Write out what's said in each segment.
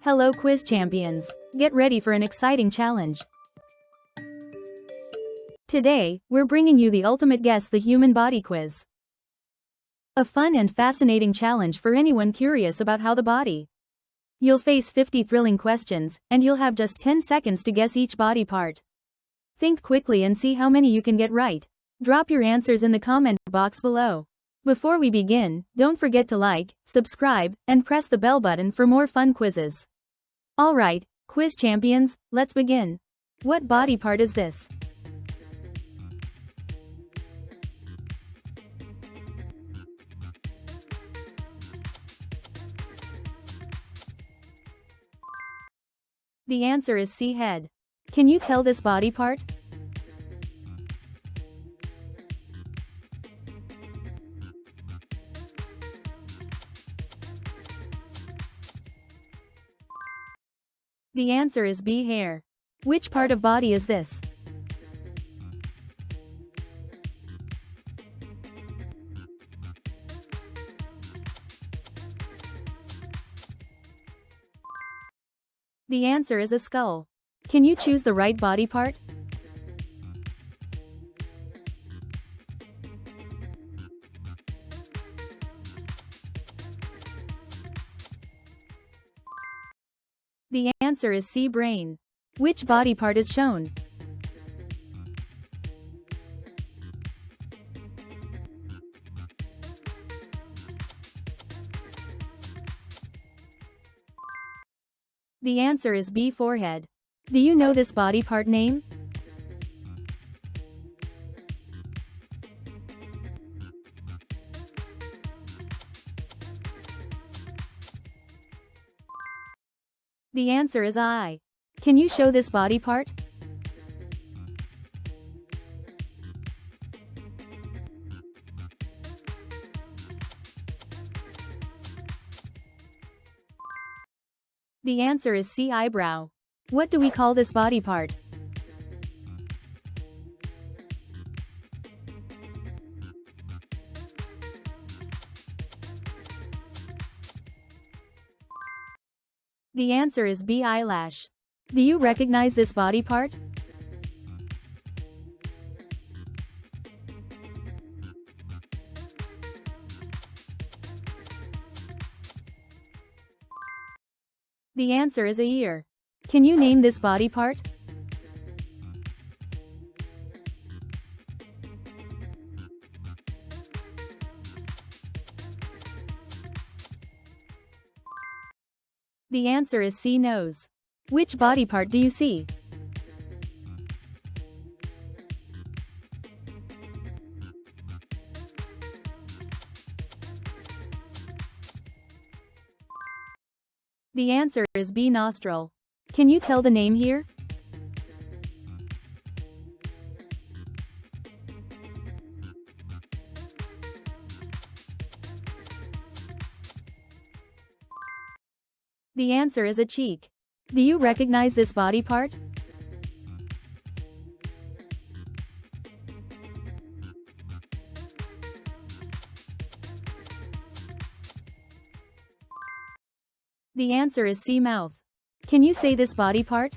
Hello quiz champions! Get ready for an exciting challenge. Today, we're bringing you the ultimate Guess the Human Body quiz. A fun and fascinating challenge for anyone curious about how the body. You'll face 50 thrilling questions, and you'll have just 10 seconds to guess each body part. Think quickly and see how many you can get right. Drop your answers in the comment box below. Before we begin, don't forget to like, subscribe, and press the bell button for more fun quizzes. Alright, quiz champions, let's begin. What body part is this? The answer is C, head. Can you tell this body part? The answer is B, hair. Which part of body is this? The answer is a skull. Can you choose the right body part? The answer is C, brain. Which body part is shown? The answer is B, forehead. Do you know this body part name? The answer is eye. Can you show this body part? The answer is C, eyebrow. What do we call this body part? The answer is B, eyelash. Do you recognize this body part? The answer is a ear. Can you name this body part? The answer is C, nose. Which body part do you see? The answer is B, nostril. Can you tell the name here? The answer is a cheek. Do you recognize this body part? The answer is C, mouth. Can you say this body part?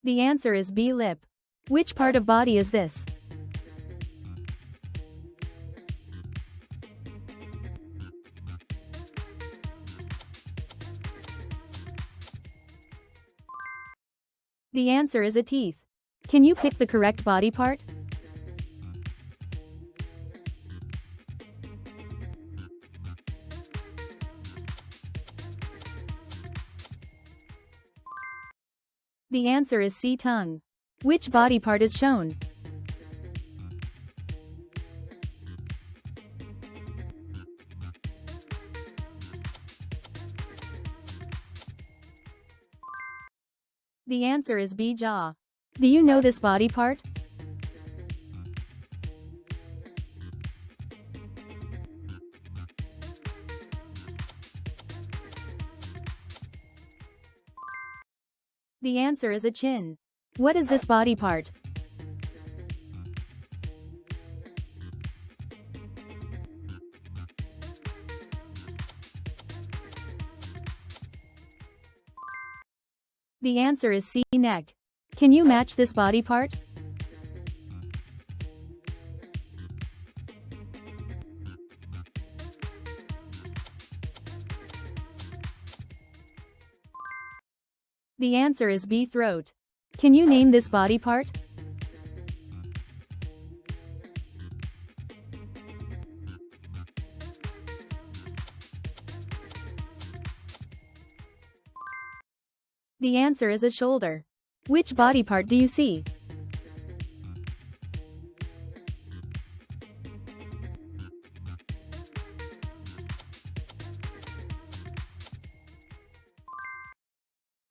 The answer is B, lip. Which part of body is this? The answer is a teeth. Can you pick the correct body part? The answer is C, tongue. Which body part is shown? The answer is B, jaw. Do you know this body part? The answer is a chin. What is this body part? The answer is C. Neck. Can you match this body part? The answer is B. Throat. Can you name this body part? The answer is a shoulder. Which body part do you see?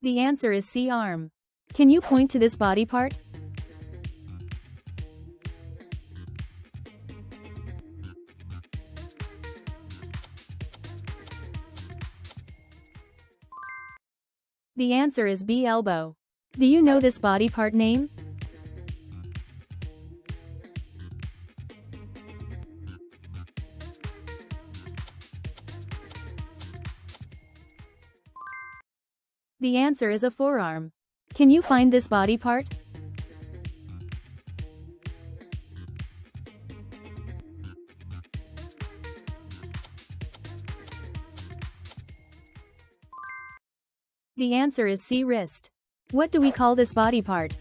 The answer is C. Arm. Can you point to this body part? The answer is B. Elbow. Do you know this body part name? The answer is a forearm. Can you find this body part? The answer is C. Wrist. What do we call this body part?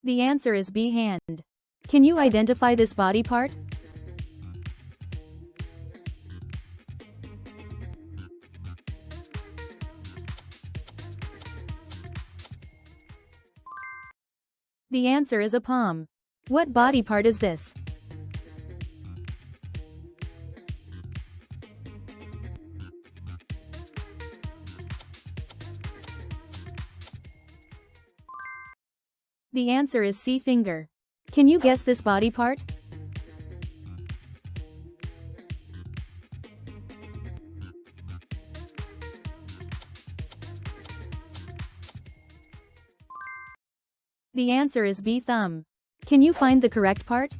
The answer is B. Hand. Can you identify this body part? The answer is a palm. What body part is this? The answer is C. Finger. Can you guess this body part? The answer is B. Thumb. Can you find the correct part?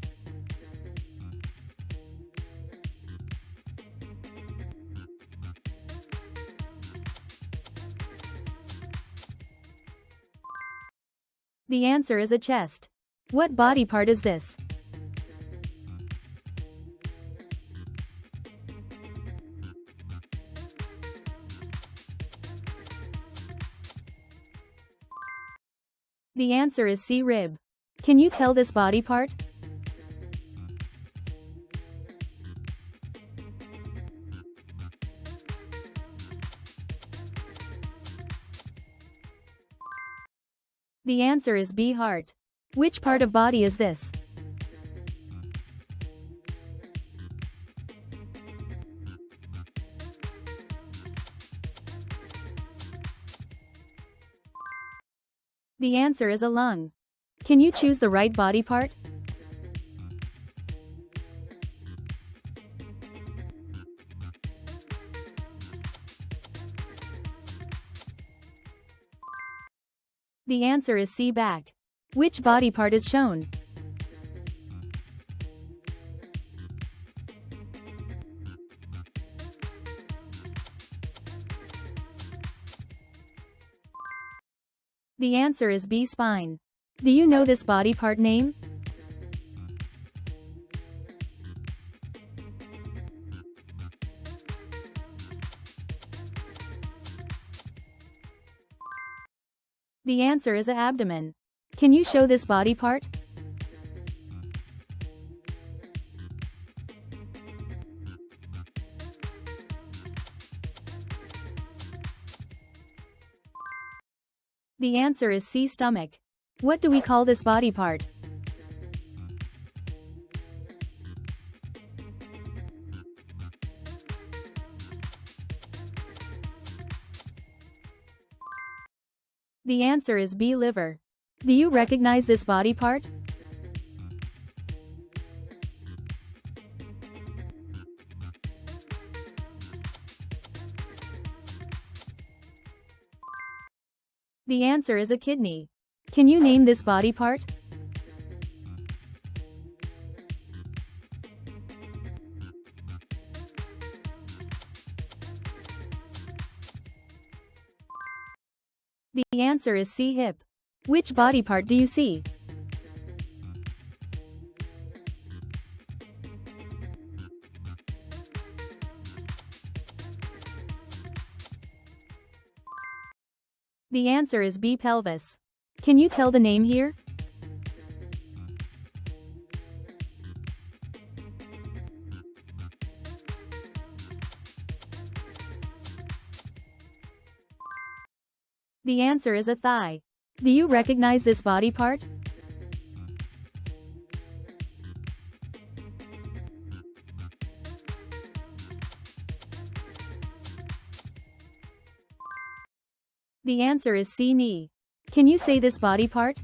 The answer is a chest. What body part is this? The answer is C. Rib. Can you tell this body part? The answer is B. Heart. Which part of body is this? The answer is a lung. Can you choose the right body part? The answer is C. Back. Which body part is shown? The answer is B. Spine. Do you know this body part name? The answer is a abdomen. Can you show this body part? The answer is C. Stomach. What do we call this body part? The answer is B. Liver. Do you recognize this body part? The answer is a kidney. Can you name this body part? The answer is C, hip. Which body part do you see? The answer is B, pelvis. Can you tell the name here? The answer is a thigh. Do you recognize this body part? The answer is C, knee. Can you say this body part?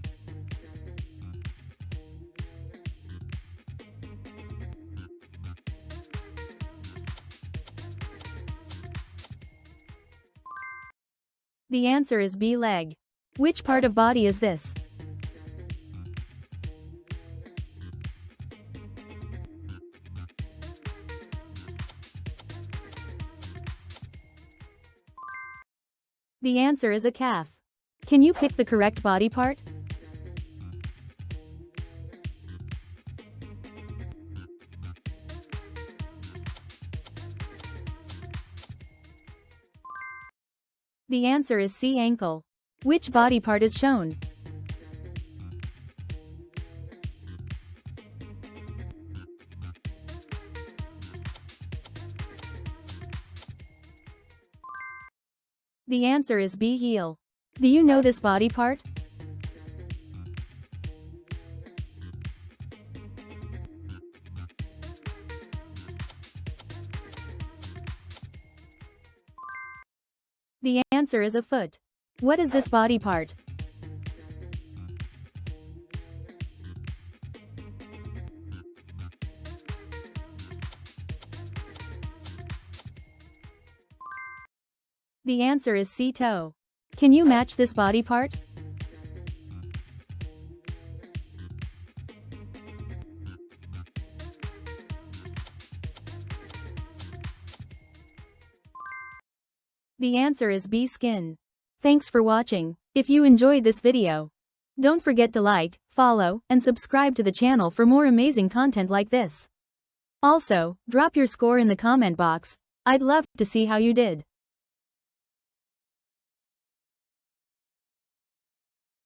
The answer is B, leg. Which part of body is this? The answer is a calf. Can you pick the correct body part? The answer is C, ankle. Which body part is shown? The answer is B, heel. Do you know this body part? The answer is a foot. What is this body part? The answer is C, toe. Can you match this body part? The answer is B, skin. Thanks for watching. If you enjoyed this video, don't forget to like, follow, and subscribe to the channel for more amazing content like this. Also, drop your score in the comment box. I'd love to see how you did.